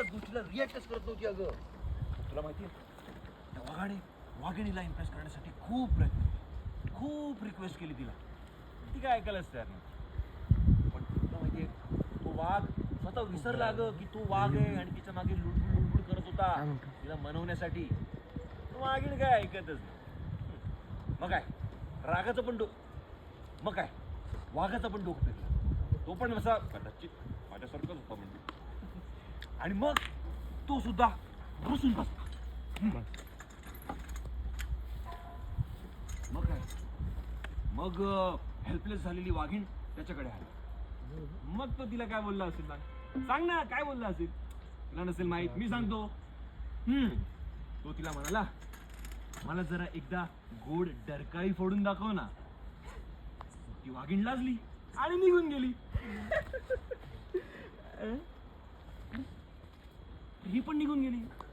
कुठल्याच गोष्टीला रिॲक्टच करत नव्हती अगं. तुला माहितीये त्या वाघिणीला इम्प्रेस करण्यासाठी खूप प्रयत्न केले, खूप रिक्वेस्ट केली तिला, ती काय ऐकायलाच तयार नाही. पण तुला माहितीये तो वाघ स्वतः विसरला अगं की तो वाघ आहे आणि तिच्या मागे लुडबुड लुडबुड करत होता तिला मनवण्यासाठी. वाघीण काय ऐकतच नाही. मग काय रागाचं पण मग काय वाघाचं पण डोकं फिरलं. तो पण असा कदाचित माझ्यासारखाच होता म्हणजे. आणि मग तो सुद्धा घुसून बसला. मग काय मग हेल्पलेस झालेली वाघीण त्याच्याकडे आली. मग तो तिला काय बोलला असेल ना, सांग ना काय बोलला असेल. तुला नसेल माहित, मी सांगतो. तो तिला म्हणाला, मला जरा एकदा गोड डरकाळी फोडून दाखव ना. ती वाघीण लाजली आणि निघून गेली. ही पण निघून गेली.